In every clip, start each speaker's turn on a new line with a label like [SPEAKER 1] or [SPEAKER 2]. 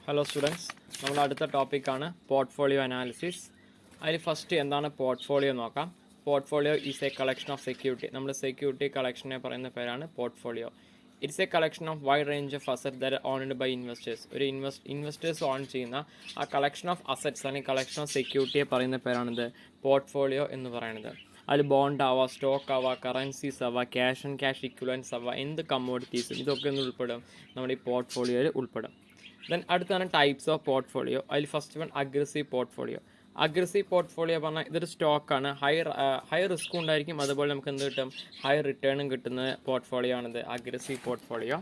[SPEAKER 1] Hello students, നമ്മൾ അടുത്ത ടോപ്പിക്കാണ് പോർട്ട്ഫോളിയോ അനാലിസിസ്. അതിൽ ഫസ്റ്റ് എന്താണ് പോർട്ട്ഫോളിയോ നോക്കാം. Portfolio is a collection of security. നമ്മൾ സെക്യൂരിറ്റി കളക്ഷനെ പറയുന്ന പേരാണ് portfolio. It's a collection of wide range of asset that owned by investors. ഒരു ഇൻവെസ്റ്റേഴ്സ് ഓൺ ചെയ്യുന്ന ആ കളക്ഷൻ ഓഫ് അസറ്റ്സ് അല്ലെങ്കിൽ കളക്ഷൻ ഓഫ് സെക്യൂരിറ്റിയെ പറയുന്ന പേരാണിത് പോർട്ട്ഫോളിയോ എന്ന് പറയുന്നത്. അതിൽ ബോണ്ട് ആവാം, സ്റ്റോക്ക് ആവാം, കറൻസീസ് ആവാം, ക്യാഷ് ആൻഡ് ക്യാഷ് ഇക്വലൻസ് ആവാം, എന്ത് കമ്മോഡിറ്റീസും ഇതൊക്കെ ഒന്ന് ഉൾപ്പെടും, നമ്മുടെ ഈ പോർട്ട്ഫോളിയോയിൽ ഉൾപ്പെടും. ദെൻ അടുത്താണ് ടൈപ്സ് ഓഫ് പോർട്ട്ഫോളിയോ. അതിൽ first one aggressive portfolio. Aggressive portfolio പറഞ്ഞാൽ ഇതൊരു സ്റ്റോക്കാണ്, ഹൈ റിസ്ക്കും ഉണ്ടായിരിക്കും, അതുപോലെ നമുക്ക് എന്ത് കിട്ടും, ഹൈ റിട്ടേണും കിട്ടുന്ന പോർട്ട്ഫോളിയോ ആണിത് അഗ്രസീവ് പോർട്ട്ഫോളിയോ.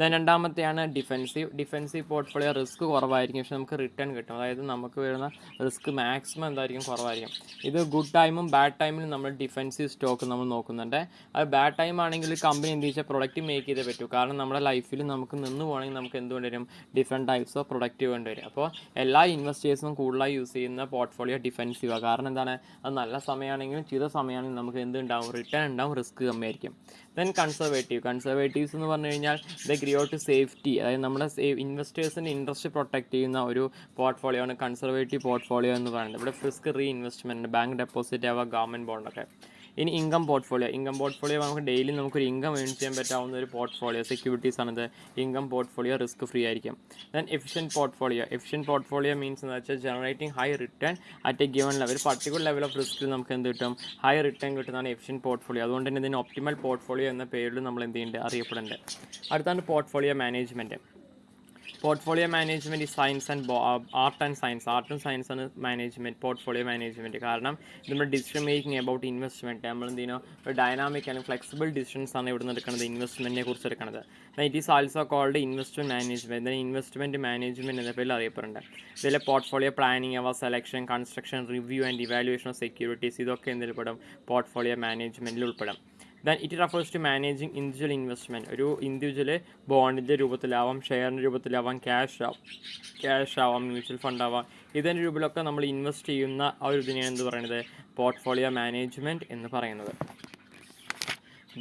[SPEAKER 1] ദെൻ രണ്ടാമത്തെയാണ് ഡിഫെൻസീവ് പോർട്ട്ഫോളിയോ. റിസ്ക് കുറവായിരിക്കും, പക്ഷെ നമുക്ക് റിട്ടേൺ കിട്ടും, അതായത് നമുക്ക് വരുന്ന റിസ്ക് മാക്സിമം എന്തായിരിക്കും, കുറവായിരിക്കും. ഇത് ഗുഡ് ടൈമും ബാഡ് ടൈമിലും നമ്മൾ ഡിഫെൻസീവ് സ്റ്റോക്ക് നമ്മൾ നോക്കുന്നുണ്ട്. അത് ബാഡ് ടൈം ആണെങ്കിൽ കമ്പനി എന്ത് വെച്ചാൽ പ്രൊഡക്റ്റ് മേക്ക് ചെയ്തേ പറ്റൂ, കാരണം നമ്മുടെ ലൈഫിൽ നമുക്ക് നിന്ന് പോകണമെങ്കിൽ നമുക്ക് എന്തുകൊണ്ട് വരും, ഡിഫറെൻറ്റ് ടൈപ്സ് ഓഫ് പ്രൊഡക്റ്റ് വേണ്ടി വരും. അപ്പോൾ എല്ലാ ഇൻവെസ്റ്റേഴ്സും കൂടുതലായി യൂസ് ചെയ്യുന്ന പോർട്ട്ഫോളിയോ ഡിഫെൻസീവാണ്. കാരണം എന്താണ്, അത് നല്ല സമയമാണെങ്കിലും ചീത്ത സമയമാണെങ്കിലും നമുക്ക് എന്തുണ്ടാവും, റിട്ടേൺ ഉണ്ടാവും, റിസ്ക് കമ്മിയായിരിക്കും. ദെൻ കൺസർവേറ്റീവ്സ് എന്ന് പറഞ്ഞു കഴിഞ്ഞാൽ ദ ഗ്രോ ടു സേഫ്റ്റി, അതായത് നമ്മുടെ ഇൻവെസ്റ്റേഴ്സിൻ്റെ ഇൻട്രസ്റ്റ് പ്രൊട്ടക്റ്റ് ചെയ്യുന്ന ഒരു പോർട്ട്ഫോളിയോ ആണ് കൺസർവേറ്റീവ് പോർട്ട്ഫോളിയോ എന്ന് പറയുന്നത്. ഇവിടെ risk free investment, bank deposit ആവുക, ഗവൺമെൻറ് ബോണ്ടൊക്കെ. ഇനി ഇൻകം പോർട്ട്ഫോളിയോ നമുക്ക് ഡെയിലി നമുക്കൊരു ഇൻകം ഏൺ ചെയ്യാൻ പറ്റാവുന്ന ഒരു പോർട്ട്ഫോളിയോ സെക്യൂരിറ്റീസ് ആണിത്. ഇൻകം പോർട്ട്ഫോളിയോ റിസ്ക് ഫ്രീ ആയിരിക്കും. ദെൻ എഫിഷ്യൻറ്റ് പോർട്ട്ഫോളിയോ മീൻസ് എന്ന് വെച്ചാൽ generating high return at a given level. Particular level of റിസ്കിൽ നമുക്ക് എന്ത് കിട്ടും, ഹൈ റിട്ടേൺ കിട്ടുന്നതാണ് എഫിഷ്യൻറ്റ് പോർട്ട്ഫോളിയോ. അതുകൊണ്ട് തന്നെ ഇതിന് ഒപ്റ്റിമൽ പോർട്ട്ഫോളിയോ എന്ന പേരിൽ നമ്മൾ എന്ത് ചെയ്യുന്നുണ്ട്, അറിയപ്പെടുന്നുണ്ട്. അടുത്താണ് പോർട്ട്ഫോളിയോ മാനേജ്മെൻറ്റ്. പോർട്ട്ഫോളിയോ മാനേജ്മെൻറ്റ് ഈ സയൻസ് ആൻഡ് ആർട്ടും സയൻസാണ് മാനേജ്മെൻറ്റ്, പോർട്ട്ഫോളിയോ മാനേജ്മെൻറ്റ്. കാരണം നമ്മൾ ഡിസിഷൻ മേക്കിംഗ് അബൌട്ട് ഇൻവെസ്റ്റ്മെൻറ്റ്, നമ്മൾ എന്ത് ചെയ്യുന്നു, ഒരു ഡൈനാമിക് ആൻഡ് ഫ്ലെക്സിബിൾ ഡിസിഷൻസ് ആണ് ഇവിടെ നിന്ന് എടുക്കുന്നത്, ഇൻവെസ്റ്റ്മെൻറ്റിനെ കുറിച്ച് എടുക്കുന്നത്. It is also called investment management, investment management എന്ന പേരിൽ അറിയപ്പെടുന്നുണ്ട്. ഇതിൽ പോർട്ട്ഫോളിയോ പ്ലാനിങ് അവ selection, construction, review and evaluation of securities, ഇതൊക്കെ എന്തിൽ പെടും, പോർട്ട്ഫോളിയോ മാനേജ്മെൻറ്റിൽ ഉൾപ്പെടും. Then it refers to managing individual investment. ഒരു ഇൻഡിവിജ്വൽ ബോണ്ടിൻ്റെ രൂപത്തിലാവാം, ഷെയറിൻ്റെ രൂപത്തിലാവാം, ക്യാഷ് ആവാം, മ്യൂച്വൽ ഫണ്ട് ആവാം, ഇതിൻ്റെ രൂപത്തിലൊക്കെ നമ്മൾ ഇൻവെസ്റ്റ് ചെയ്യുന്ന ആ ഒരു ഇതിനെയാണ് എന്ത് പറയുന്നത്, പോർട്ട്ഫോളിയോ മാനേജ്മെൻറ്റ് എന്ന് പറയുന്നത്.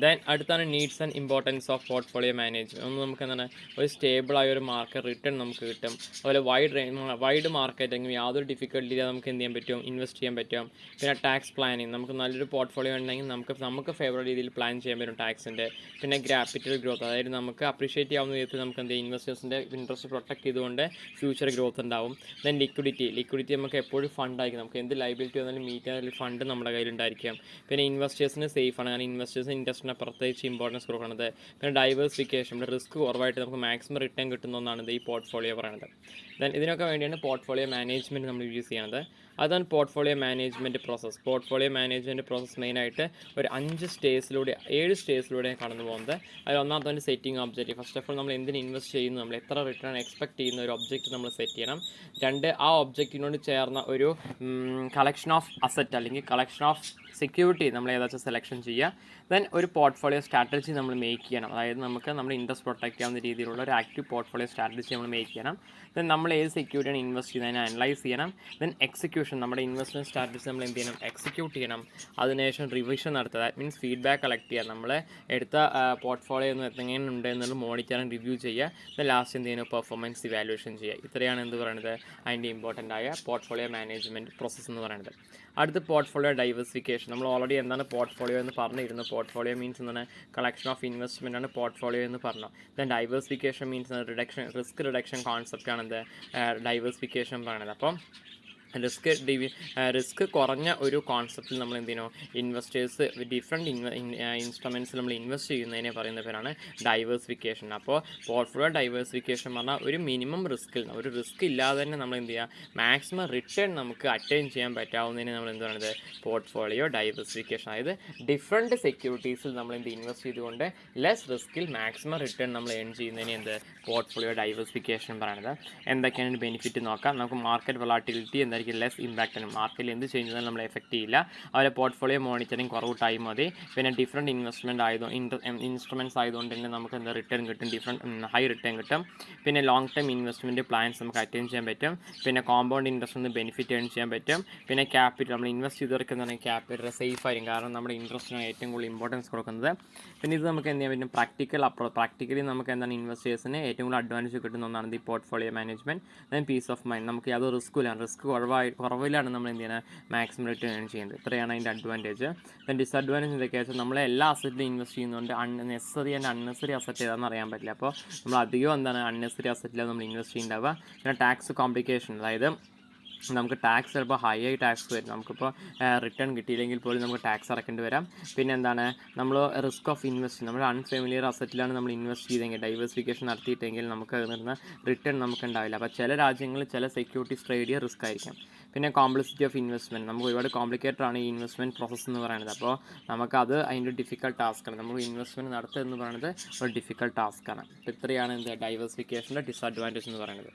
[SPEAKER 1] ദെൻ അടുത്താണ് needs and importance of portfolio management. ഒന്ന് നമുക്ക് എന്താണ്, ഒരു സ്റ്റേബിളായ ഒരു മാർക്കറ്റ് റിട്ടേൺ നമുക്ക് കിട്ടും, അതുപോലെ വൈഡ് മാർക്കറ്റ് എങ്കിൽ യാതൊരു ഡിഫിക്കൽട്ടി ഇല്ലാതെ നമുക്ക് എന്ത് ചെയ്യാൻ പറ്റും, ഇൻവെസ്റ്റ് ചെയ്യാൻ പറ്റും. പിന്നെ ടാക്സ് പ്ലാനിങ്, നമുക്ക് നല്ലൊരു പോർട്ട്ഫോളിയോ ഉണ്ടെങ്കിൽ നമുക്ക് ഫേവറബിൾ രീതിയിൽ പ്ലാൻ ചെയ്യാൻ പറ്റും ടാക്സിൻ്റെ. പിന്നെ ക്യാപിറ്റൽ ഗ്രോത്ത്, അതായത് നമുക്ക് അപ്രീഷിയേറ്റ് ചെയ്യാവുന്ന വിധത്തിൽ നമുക്ക് എന്ത് ഇൻവെസ്റ്റേഴ്സിൻ്റെ ഇൻട്രസ്റ്റ് പ്രൊട്ടക്ട് ചെയ്തുകൊണ്ട് ഫ്യൂച്ചർ ഗ്രോത്ത് ഉണ്ടാവും. ദെൻ ലിക്വിഡിറ്റി നമുക്ക് എപ്പോഴും ഫണ്ട് ആയിരിക്കും, നമുക്ക് എന്ത് ലൈബിലിറ്റി വന്നാലും മീറ്റ് ചെയ്യാൻ ഫണ്ട് നമ്മുടെ കയ്യിലുണ്ടായിരിക്കും. പിന്നെ ഇൻവെസ്റ്റേഴ്സിന് സേഫ് ആണ്, കാരണം ഇൻവെസ്റ്റേഴ്സിന് ഇൻട്രസ്റ്റിനെ പ്രത്യേകിച്ച് ഇമ്പോർട്ടൻസ് കൊടുക്കുന്നത്. പിന്നെ ഡൈവേഴ്സിഫിക്കേഷൻ, റിസ്ക് കുറവായിട്ട് നമുക്ക് മാക്സിമം റിട്ടേൺ കിട്ടുന്ന ഒന്നാണ് ഈ പോർട്ട്ഫോളിയോ പറയുന്നത്. ദെൻ ഇതിനൊക്കെ വേണ്ടിയാണ് പോർട്ട്ഫോളിയോ മാനേജ്മെൻറ്റ് നമ്മൾ യൂസ് ചെയ്യുന്നത്. അതാണ് portfolio management process. Portfolio management process മെയിനായിട്ട് ഒരു 7 സ്റ്റേജിലൂടെ കടന്നു പോകുന്നത്. അതിൽ ഒന്നാമത്തെ setting objective. First of all നമ്മൾ എന്തിന് ഇൻവെസ്റ്റ് ചെയ്യുന്നു, നമ്മൾ എത്ര റിട്ടേൺ എക്സ്പെക്ട് ചെയ്യുന്ന ഒരു ഒബ്ജക്റ്റ് നമ്മൾ സെറ്റ് ചെയ്യണം. 2, ആ ഒബ്ജക്റ്റിനോട് ചേർന്ന ഒരു കളക്ഷൻ ഓഫ് അസറ്റ് അല്ലെങ്കിൽ കളക്ഷൻ ഓഫ് സെക്യൂരിറ്റി നമ്മൾ ഏതാச்சுം സെലക്ഷൻ ചെയ്യുക. ദെൻ ഒരു പോർട്ട്ഫോളിയോ സ്ട്രാറ്റജി നമ്മൾ മേക്ക് ചെയ്യണം, അതായത് നമുക്ക് നമ്മുടെ ഇൻട്രസ്റ്റ് പ്രൊട്ടക്ട് ചെയ്യാവുന്ന രീതിയിലുള്ള ഒരു ആക്റ്റീവ് പോർട്ട്ഫോളിയോ സ്ട്രാറ്റജി നമ്മൾ മേക്ക് ചെയ്യണം. ദെൻ നമ്മൾ ഏത് സെക്യൂരിറ്റിയാണ് ഇൻവെസ്റ്റ് ചെയ്യുന്നതിനെ അനലൈസ് ചെയ്യണം. ദെൻ എക്സിക്യൂഷൻ, നമ്മുടെ ഇൻവെസ്റ്റ്മെൻറ്റ് സ്ട്രാറ്റജി നമ്മൾ എന്ത് ചെയ്യണം, എക്സിക്യൂട്ട് ചെയ്യണം. അതിനുശേഷം റിവിഷൻ നടത്തുക, ദാറ്റ് മീൻസ് ഫീഡ്ബാക്ക് കളക്ട് ചെയ്യുക, നമ്മൾ എടുത്ത പോർട്ട്ഫോളിയോ എങ്ങനെ ഉണ്ട് എന്നുള്ളത് മോണിറ്റർ ആൻഡ് റിവ്യൂ ചെയ്യുക. ദെൻ ലാസ്റ്റ് എന്ത് ചെയ്യുന്നു, പെർഫോമൻസ് ഇവാലുവേഷൻ ചെയ്യുക. ഇത്രയാണ് എന്ത് പറയുന്നത്, അതിൻ്റെ ഇമ്പോർട്ടൻ്റ് ആയ പോർട്ട്ഫോളിയോ മാനേജ്മെൻറ്റ് പ്രോസസ്സ് എന്ന് പറയുന്നത്. അടുത്ത പോർട്ട്ഫോളിയോ ഡൈവേഴ്സിഫിക്കേഷൻ. നമ്മൾ ഓൾറെഡി എന്താണ് പോർട്ട്ഫോളിയോ എന്ന് പറഞ്ഞിരുന്നു. പോർട്ട്ഫോളിയോ മീൻസ് എന്താണ്, കളക്ഷൻ ഓഫ് ഇൻവെസ്റ്റ്മെൻ്റ് ആണ് പോർട്ട്ഫോളിയോ എന്ന് പറഞ്ഞു. Then diversification means risk reduction concept ആണ് ഡൈവേഴ്സിഫിക്കേഷൻ പറയുന്നത്. അപ്പം റിസ്ക് കുറഞ്ഞ ഒരു കോൺസെപ്റ്റിൽ നമ്മൾ എന്ത് ചെയ്യണോ, ഇൻവെസ്റ്റേഴ്സ് ഡിഫറെൻറ്റ് ഇൻസ്ട്രുമെൻറ്റ്സ് നമ്മൾ ഇൻവെസ്റ്റ് ചെയ്യുന്നതിനെ പറയുന്ന പേരാണ് ഡൈവേഴ്സിഫിക്കേഷൻ. അപ്പോൾ പോർട്ട്ഫോളിയോ ഡൈവേഴ്സിഫിക്കേഷൻ പറഞ്ഞാൽ ഒരു മിനിമം ഒരു റിസ്ക് ഇല്ലാതെ തന്നെ നമ്മൾ എന്ത് ചെയ്യുക, മാക്സിമം റിട്ടേൺ നമുക്ക് അറ്റൈൻ ചെയ്യാൻ പറ്റാവുന്നതിന് നമ്മൾ എന്ത് പറയുന്നത്, പോർട്ട്ഫോളിയോ ഡൈവേഴ്സിഫിക്കേഷൻ. അതായത് ഡിഫറെൻറ്റ് സെക്യൂരിറ്റീസിൽ നമ്മൾ ഇൻവെസ്റ്റ് ചെയ്തുകൊണ്ട് ലെസ് റിസ്കിൽ മാക്സിമം റിട്ടേൺ നമ്മൾ ഏൺ ചെയ്യുന്നതിന് പോർട്ട്ഫോളിയോ ഡൈവേഴ്സിഫിക്കേഷൻ പറയുന്നത്. എന്തൊക്കെയാണ് ബെനിഫിറ്റ് നോക്കാം. നമുക്ക് മാർക്കറ്റ് വൊളാറ്റിലിറ്റി എന്തായിരിക്കും ലെസ് ഇമ്പാക്റ്റ് ആണ്. മാർക്കറ്റിൽ എന്ത് ചേഞ്ച് ചെയ്താലും നമ്മളെ എഫക്റ്റ് ചെയ്യില്ല. അവരെ പോർട്ട്ഫോളിയോ മോണിറ്ററിങ് കുറവ് ടൈം മതി. പിന്നെ ഡിഫറെൻറ്റ് ഇൻസ്ട്രുമെൻറ്റ്സ് ആയതുകൊണ്ട് തന്നെ നമുക്ക് എന്താ റിട്ടേൺ കിട്ടും, ഹൈ റിട്ടേൺ കിട്ടും. പിന്നെ ലോങ് ടൈം ഇൻവെസ്റ്റ്മെൻറ്റ് പ്ലാൻസ് നമുക്ക് അറ്റൻഡ് ചെയ്യാൻ പറ്റും. പിന്നെ കോമ്പൗണ്ട് ഇൻട്രസ്റ്റ് നിന്ന് ബെനിഫിറ്റ് ഏൺ ചെയ്യാൻ പറ്റും. പിന്നെ ക്യാപിറ്റൽ നമ്മൾ ഇൻവെസ്റ്റ് ചെയ്തവർക്ക് എന്ന് പറഞ്ഞാൽ ക്യാപിറ്റൽ സേഫ് ആയിരിക്കും, കാരണം നമ്മുടെ ഇൻട്രസ്റ്റിനാണ് ഏറ്റവും കൂടുതൽ ഇമ്പോർട്ടൻസ് കൊടുക്കുന്നത്. പിന്നെ ഇത് നമുക്ക് എന്ത് ചെയ്യാൻ പറ്റും, പ്രാക്ടിക്കലി നമുക്ക് എന്താണ് ഇൻവെസ്റ്റേഴ്സിന് ഏറ്റവും കൂടുതൽ അഡ്വാൻറ്റേജ് കിട്ടുന്ന ഒന്നാണ് ഈ portfolio management. Then peace of mind, നമുക്ക് യാതൊരു റിസ്ക് കുറവിലാണ് നമ്മൾ എന്ത് ചെയ്യുന്നത് മാക്സിമം റിട്ടേൺ ഏൺ ചെയ്യുന്നത്. ഇത്രയാണ് അതിൻ്റെ അഡ്വാൻറ്റേജ്. ദെൻ ഡിസഡ്വാൻറ്റേജ് എന്തൊക്കെയാണെന്ന് വെച്ചാൽ നമ്മൾ എല്ലാ അസറ്റിലും ഇൻവെസ്റ്റ് ചെയ്യുന്നതുകൊണ്ട് നെസസറി ആൻഡ് അൺനെസറി അസറ്റ് ഏതാണെന്ന് അറിയാൻ പറ്റില്ല. അപ്പോൾ നമ്മൾ അധികം എന്താണ് അൺനെസറി അസറ്റിലാണ് നമ്മൾ ഇൻവെസ്റ്റ് ചെയ്യുന്നുണ്ടാവുക. പിന്നെ ടാക്സ് കോംപ്ലിക്കേഷൻ, അതായത് നമുക്ക് ടാക്സ് ചിലപ്പോൾ ഹൈ ആയി ടാക്സ് വരും. നമുക്കിപ്പോൾ റിട്ടേൺ കിട്ടിയില്ലെങ്കിൽ പോലും നമുക്ക് ടാക്സ് അടക്കേണ്ടി വരാം. പിന്നെ എന്താണ് നമ്മൾ റിസ്ക് ഓഫ് ഇൻവെസ്റ്റ്, നമ്മൾ അൺഫെമിലിയർ അസറ്റിലാണ് നമ്മൾ ഇൻവെസ്റ്റ് ചെയ്തെങ്കിൽ, ഡൈവേഴ്സിഫിക്കേഷൻ നടത്തിയിട്ടെങ്കിൽ നമുക്ക് അതിൽ നിന്ന് റിട്ടേൺ നമുക്ക് ഉണ്ടാവില്ല. അപ്പോൾ ചില രാജ്യങ്ങളിൽ ചില സെക്യൂരിറ്റീസ് ട്രേഡ് ചെയ്യുക റിസ്ക് ആയിരിക്കും. പിന്നെ കോംപ്ലക്സിറ്റി ഓഫ് ഇൻവെസ്റ്റ്മെൻറ്റ്, നമുക്ക് ഒരുപാട് കോംപ്ലിക്കേറ്റഡ് ആണ് ഈ ഇൻവെസ്റ്റ്മെൻറ്റ് പ്രോസസ്സ് എന്ന് പറയുന്നത്. അപ്പോൾ നമുക്കത് അതിൻ്റെ ഡിഫിക്കൽട്ട് ടാസ്ക്കാണ്. നമ്മൾ ഇൻവെസ്റ്റ്മെൻറ്റ് നടത്തുക എന്ന് പറയുന്നത് ഒരു ഡിഫിക്കൽട്ട് ടാസ്ക്കാണ്. അപ്പോൾ ഇത്രയാണ് ഡൈവേഴ്സിഫിക്കേഷൻ്റെ ഡിസഡ്വാൻറ്റേജ് എന്ന് പറയുന്നത്.